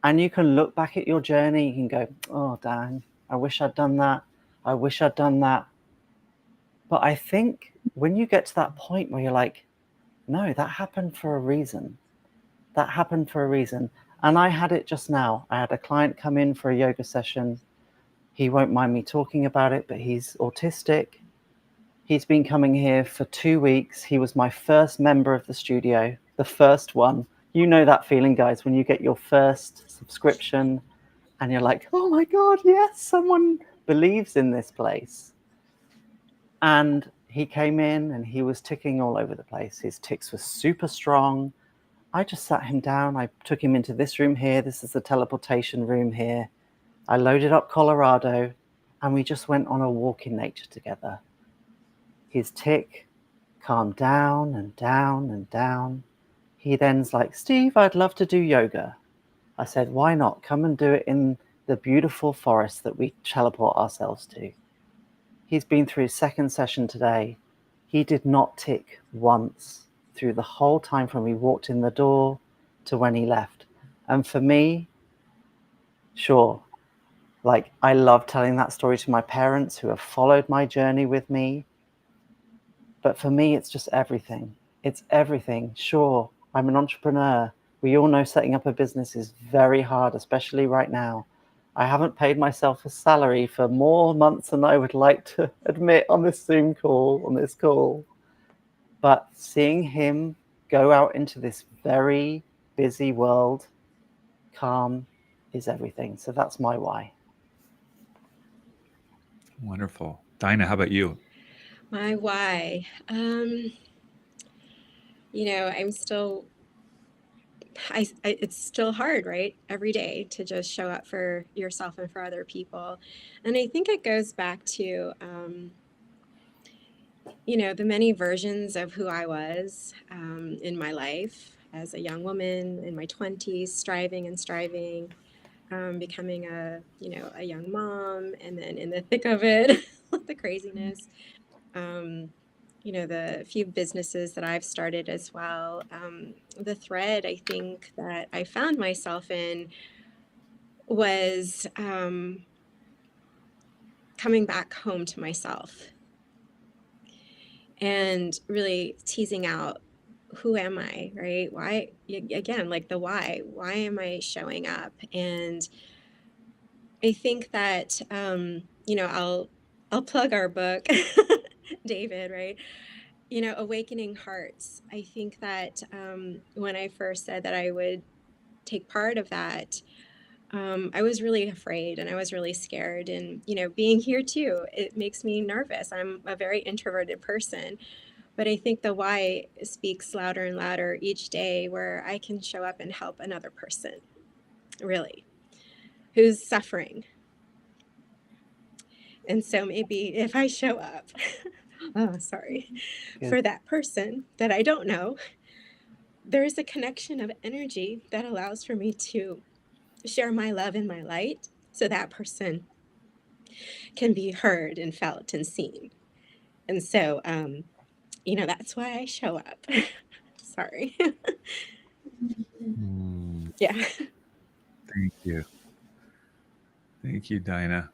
And you can look back at your journey, you can go, oh, dang, I wish I'd done that. I wish I'd done that. But I think when you get to that point where you're like, no, that happened for a reason. That happened for a reason. And I had it just now. I had a client come in for a yoga session. He won't mind me talking about it, but he's autistic. He's been coming here for 2 weeks. He was my first member of the studio, the first one. You know that feeling, guys, when you get your first subscription and you're like, oh my God, yes, someone believes in this place. And he came in and he was ticking all over the place. His ticks were super strong. I just sat him down. I took him into this room here. This is the teleportation room here. I loaded up Colorado and we just went on a walk in nature together. His tick calmed down and down and down. He then's like, Steve, I'd love to do yoga. I said, why not? Come and do it in the beautiful forest that we teleport ourselves to. He's been through his second session today. He did not tick once through the whole time from he walked in the door to when he left. And for me, sure, like I love telling that story to my parents who have followed my journey with me. But for me, it's just everything. It's everything. Sure, I'm an entrepreneur. We all know setting up a business is very hard, especially right now. I haven't paid myself a salary for more months than I would like to admit on this Zoom call, on this call. But seeing him go out into this very busy world, calm is everything. So that's my why. Wonderful. Dinah, how about you? My why. You know, it's still hard, right? Every day to just show up for yourself and for other people. And I think it goes back to, you know, the many versions of who I was in my life as a young woman in my 20s, striving, becoming a young mom, and then in the thick of it, the craziness. Um, the few businesses that I've started as well, the thread I think that I found myself in was coming back home to myself and really teasing out, who am I, right? Why, again, like the why am I showing up? And I think that, I'll plug our book, David, right? Awakening Hearts. I think that when I first said that I would take part of that, I was really afraid and I was really scared. And, being here too, it makes me nervous. I'm a very introverted person, but I think the why speaks louder and louder each day, where I can show up and help another person, really, who's suffering. And so maybe if I show up, oh, sorry, Good. for that person that I don't know, there is a connection of energy that allows for me to share my love and my light so that person can be heard and felt and seen. And so, that's why I show up. Sorry. Yeah. Thank you. Thank you, Dinah.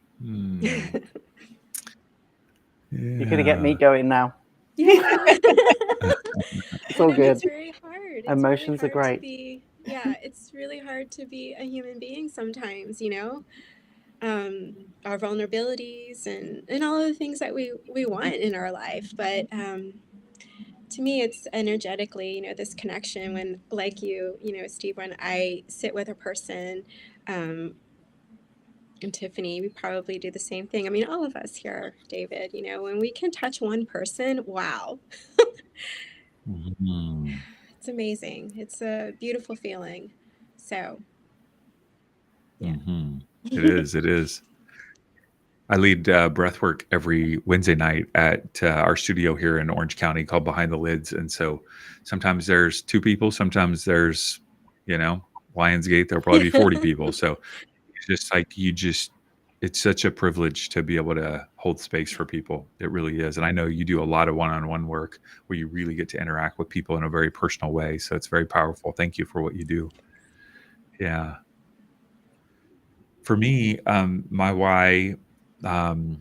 You're going to get me going now. Yeah. It's all good. It's very hard. Emotions really are hard great. It's really hard to be a human being sometimes, our vulnerabilities and all of the things that we want in our life. But to me, it's energetically, this connection when, like Steve, when I sit with a person, and Tiffany, we probably do the same thing. I mean, all of us here, David, when we can touch one person, wow. It's amazing. It's a beautiful feeling. So, yeah. It is. It is. I lead breathwork every Wednesday night at our studio here in Orange County called Behind the Lids. And so sometimes there's 2 people, sometimes there's, Lionsgate, there'll probably be 40 people. So it's just like, it's such a privilege to be able to hold space for people. It really is. And I know you do a lot of one-on-one work where you really get to interact with people in a very personal way. So it's very powerful. Thank you for what you do. Yeah. For me, my why, when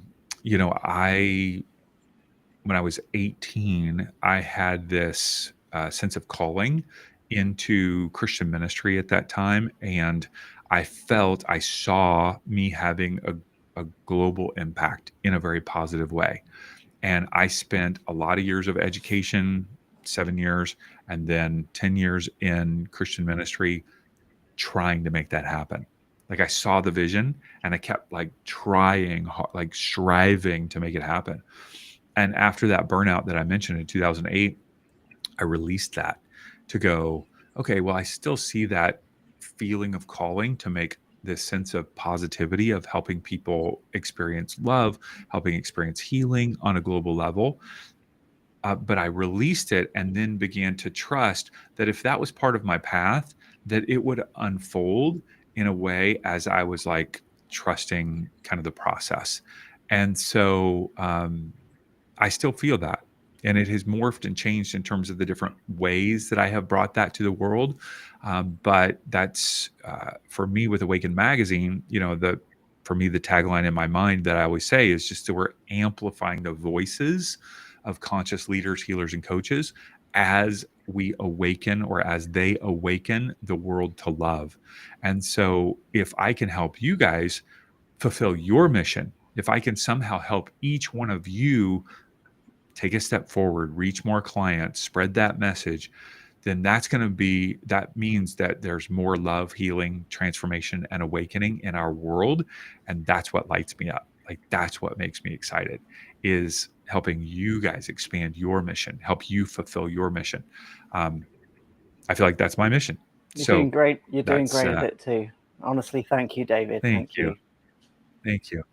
I was 18, I had this sense of calling into Christian ministry at that time. And I saw me having a global impact in a very positive way. And I spent a lot of years of education, 7 years, and then 10 years in Christian ministry trying to make that happen. Like I saw the vision and I kept like trying, like striving to make it happen. And after that burnout that I mentioned in 2008, I released that to go, okay, well, I still see that feeling of calling to make this sense of positivity of helping people experience love, helping experience healing on a global level. But I released it and then began to trust that if that was part of my path, that it would unfold in a way as I was like trusting kind of the process. And so I still feel that. And it has morphed and changed in terms of the different ways that I have brought that to the world. But that's for me with Awaken Magazine, for me, the tagline in my mind that I always say is just that we're amplifying the voices of conscious leaders, healers, and coaches as we awaken or as they awaken the world to love. And so if I can help you guys fulfill your mission, if I can somehow help each one of you take a step forward, reach more clients, spread that message, then that means that there's more love, healing, transformation, and awakening in our world. And that's what lights me up. Like that's what makes me excited, is helping you guys expand your mission, help you fulfill your mission. I feel like that's my mission. You're doing great. You're doing great at it too. Honestly, thank you, David. Thank you. Thank you.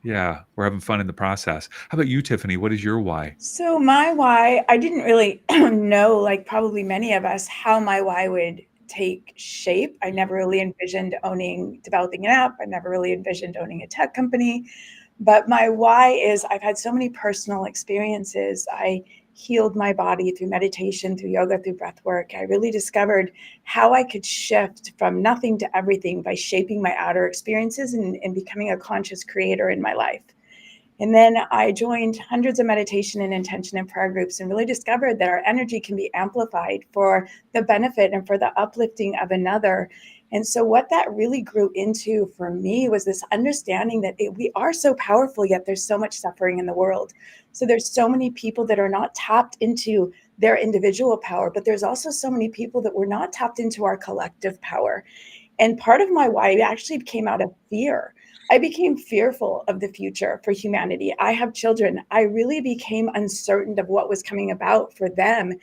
Yeah, we're having fun in the process. How about you, Tiffany? What is your why? So my why, I didn't really know, like probably many of us, how my why would take shape. I never really envisioned developing an app. I never really envisioned owning a tech company. But my why is I've had so many personal experiences. I healed my body through meditation, through yoga, through breath work. I really discovered how I could shift from nothing to everything by shaping my outer experiences and becoming a conscious creator in my life. And then I joined hundreds of meditation and intention and prayer groups and really discovered that our energy can be amplified for the benefit and for the uplifting of another. And so what that really grew into for me was this understanding that we are so powerful, yet there's so much suffering in the world. So there's so many people that are not tapped into their individual power, but there's also so many people that were not tapped into our collective power. And part of my why actually came out of fear. I became fearful of the future for humanity. I have children. I really became uncertain of what was coming about for them.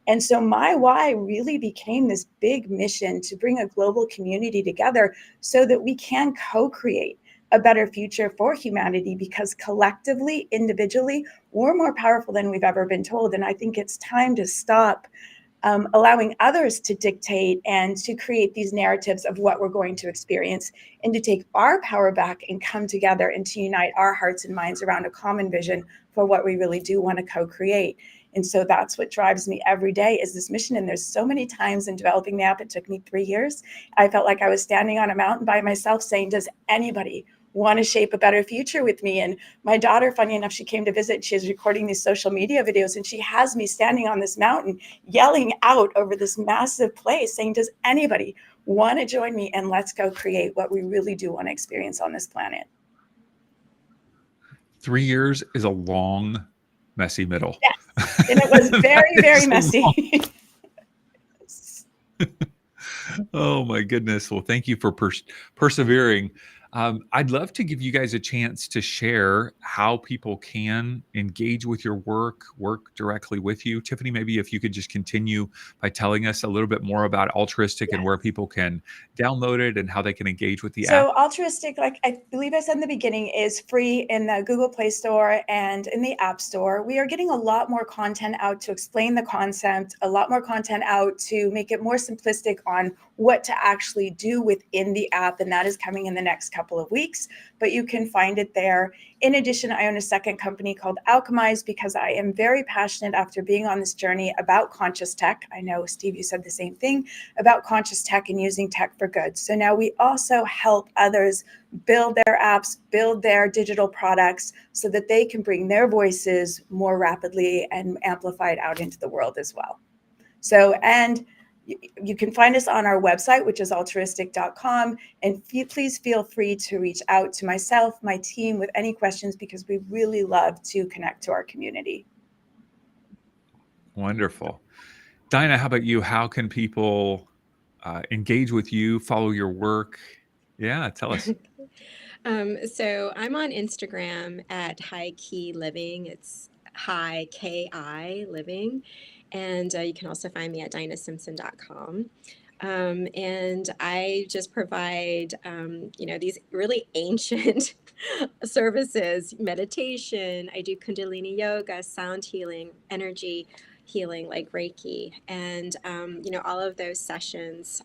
And so my why really became this big mission to bring a global community together so that we can co-create a better future for humanity, because collectively, individually, we're more powerful than we've ever been told. And I think it's time to stop allowing others to dictate and to create these narratives of what we're going to experience, and to take our power back and come together and to unite our hearts and minds around a common vision for what we really do want to co-create. And so that's what drives me every day, is this mission. And there's so many times in developing the app, it took me 3 years. I felt like I was standing on a mountain by myself saying, does anybody want to shape a better future with me? And my daughter, funny enough, she came to visit. She's recording these social media videos, and she has me standing on this mountain yelling out over this massive place saying, does anybody want to join me, and let's go create what we really do want to experience on this planet. 3 years is a long, messy middle. Yes, and it was very, very messy. Oh my goodness. Well, thank you for persevering. I'd love to give you guys a chance to share how people can engage with your work directly with you. Tiffany, maybe if you could just continue by telling us a little bit more about Altruistic and where people can download it and how they can engage with the app. So Altruistic, like I believe I said in the beginning, is free in the Google Play Store and in the App Store. We are getting a lot more content out to explain the concept, a lot more content out to make it more simplistic on what to actually do within the app, and that is coming in the next couple of weeks, but you can find it there. In addition, I own a second company called Alchemize, because I am very passionate, after being on this journey, about conscious tech. I know, Steve, you said the same thing about conscious tech and using tech for good. So now we also help others build their apps, build their digital products, so that they can bring their voices more rapidly and amplified out into the world as well. So, and you can find us on our website, which is altruistic.com. And please feel free to reach out to myself, my team, with any questions, because we really love to connect to our community. Wonderful. Dinah, how about you? How can people engage with you, follow your work? Yeah, tell us. So I'm on Instagram at High Key Living. It's High Ki Living, and you can also find me at dinahsimpson.com. And I just provide, these really ancient services, meditation. I do Kundalini yoga, sound healing, energy healing like Reiki, and all of those sessions.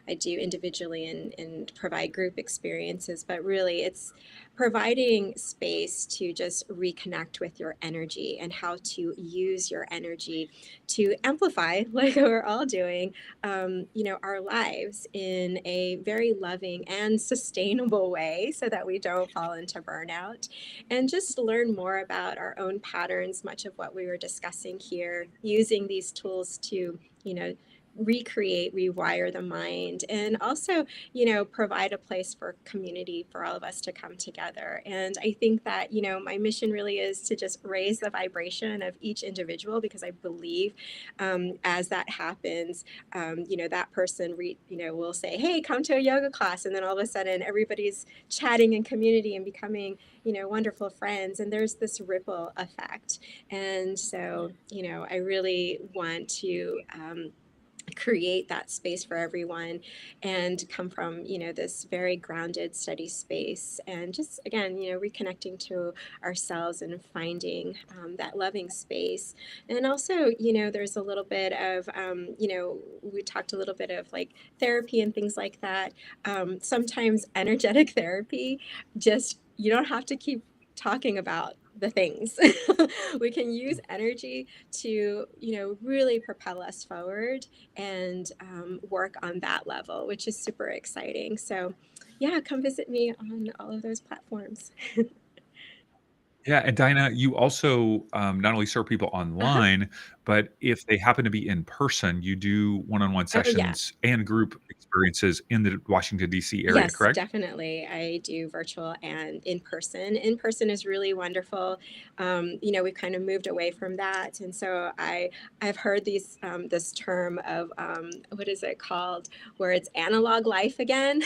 I do individually and provide group experiences, but really it's providing space to just reconnect with your energy and how to use your energy to amplify, like we're all doing, our lives in a very loving and sustainable way, so that we don't fall into burnout, and just learn more about our own patterns, much of what we were discussing here, using these tools to, recreate, rewire the mind, and also, provide a place for community for all of us to come together. And I think that, my mission really is to just raise the vibration of each individual, because I believe as that happens, that person, will say, hey, come to a yoga class. And then all of a sudden everybody's chatting in community and becoming, wonderful friends. And there's this ripple effect. And so, I really want to, create that space for everyone and come from this very grounded, steady space, and just again reconnecting to ourselves and finding that loving space. And also there's a little bit of we talked a little bit of like therapy and things like that. Sometimes energetic therapy, just you don't have to keep talking about the things. We can use energy to, really propel us forward and work on that level, which is super exciting. So, yeah, come visit me on all of those platforms. Yeah, and Dinah, you also not only serve people Uh-huh. online, but if they happen to be in person, you do one-on-one Oh, yeah. sessions and group experiences in the Washington, D.C. area, Yes, correct? definitely. I do virtual and in person. In person is really wonderful. We've kind of moved away from that, and so I've heard this term of what is it called, where it's analog life again,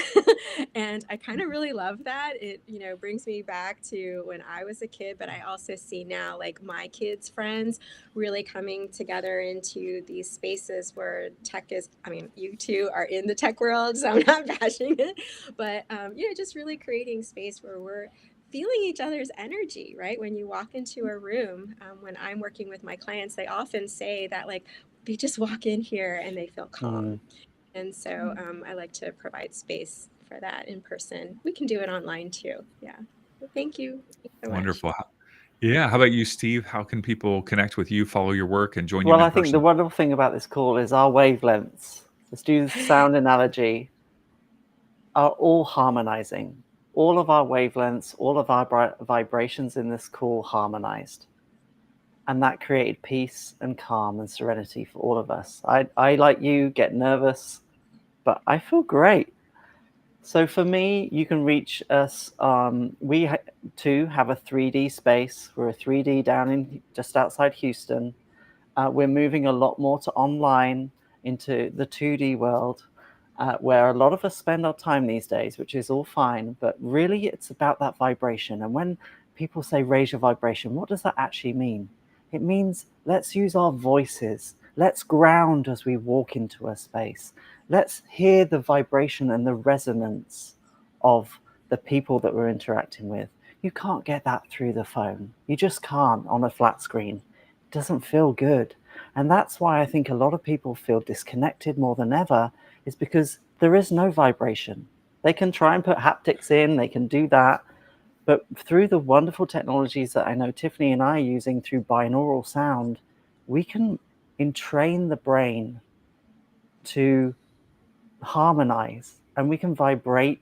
and I kind of really love that. It brings me back to when I was a kid, but I also see now like my kids' friends really coming together into these spaces where tech is. I mean, you two are in the tech world, so I'm not bashing it, but just really creating space where we're feeling each other's energy, right? When you walk into a room, when I'm working with my clients, they often say that like they just walk in here and they feel calm. And so I like to provide space for that in person. We can do it online too. Yeah. Well, thank you. Thanks so much. Wonderful. Yeah, how about you, Steve? How can people connect with you, follow your work, and join you Well, in I think the person? wonderful thing about this call is our wavelengths. Let's do the sound analogy. Are all harmonizing. All of our wavelengths, all of our vibrations in this call harmonized. And that created peace and calm and serenity for all of us. I like you, get nervous, but I feel great. So for me, you can reach us. We too have a 3D space. We're a 3D down in just outside Houston. We're moving a lot more to online into the 2D world, where a lot of us spend our time these days, which is all fine. But really, it's about that vibration. And when people say raise your vibration, what does that actually mean? It means let's use our voices. Let's ground as we walk into a space. Let's hear the vibration and the resonance of the people that we're interacting with. You can't get that through the phone. You just can't on a flat screen. It doesn't feel good. And that's why I think a lot of people feel disconnected more than ever, is because there is no vibration. They can try and put haptics in, they can do that, but through the wonderful technologies that I know Tiffany and I are using through binaural sound, we can entrain the brain to harmonize, and we can vibrate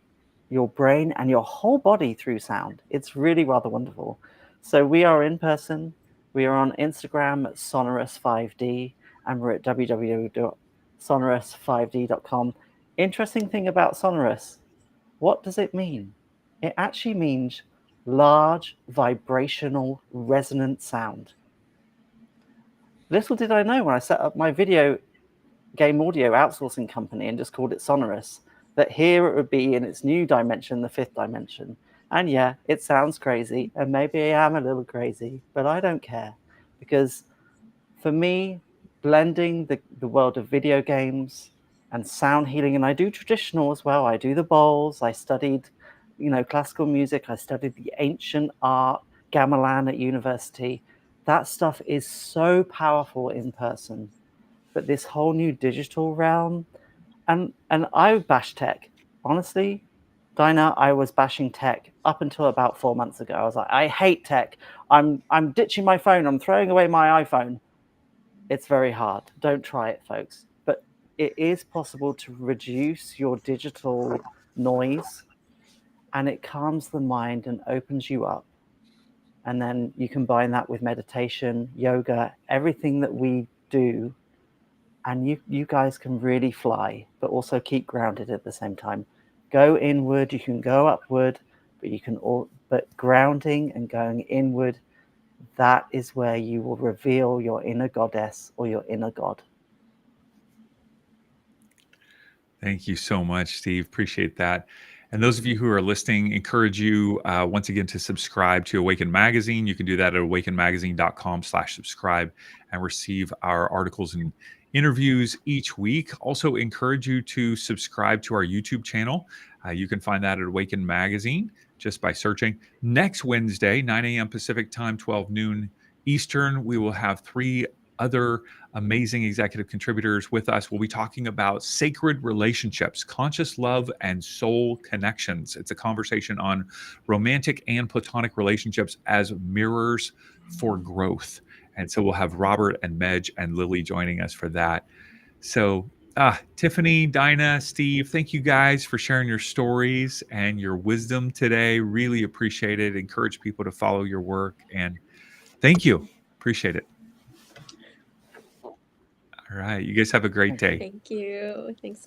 your brain and your whole body through sound. It's really rather wonderful. So we are in person. We are on Instagram at Sonorous5D, and we're at www.sonorous5d.com. Interesting thing about Sonorous, what does it mean? It actually means large vibrational resonant sound. Little did I know when I set up my video game audio outsourcing company and just called it Sonorous, that here it would be in its new dimension, the fifth dimension. And yeah, it sounds crazy, and maybe I am a little crazy, but I don't care, because for me, blending the world of video games and sound healing, and I do traditional as well. I do the bowls. I studied, classical music. I studied the ancient art, gamelan at university. That stuff is so powerful in person. But this whole new digital realm, and I bash tech. Honestly, Dinah, I was bashing tech up until about 4 months ago. I was like, I hate tech. I'm ditching my phone. I'm throwing away my iPhone. It's very hard. Don't try it, folks. But it is possible to reduce your digital noise, and it calms the mind and opens you up. And then you combine that with meditation, yoga, everything that we do, and you guys can really fly, but also keep grounded at the same time. Go inward, you can go upward, but grounding and going inward, that is where you will reveal your inner goddess or your inner god. Thank you so much, Steve. Appreciate that. And those of you who are listening, encourage you once again to subscribe to Awaken Magazine. You can do that at awakenmagazine.com/subscribe and receive our articles and interviews each week. Also, encourage you to subscribe to our YouTube channel. You can find that at Awaken Magazine just by searching. Next Wednesday, 9 a.m. Pacific time, 12 noon Eastern, we will have 3 other amazing executive contributors with us. We'll be talking about sacred relationships, conscious love, and soul connections. It's a conversation on romantic and platonic relationships as mirrors for growth. And so we'll have Robert and Medj and Lily joining us for that. So Tiffany, Dinah, Steve, thank you guys for sharing your stories and your wisdom today. Really appreciate it. Encourage people to follow your work. And thank you. Appreciate it. All right. You guys have a great day. Thank you. Thanks.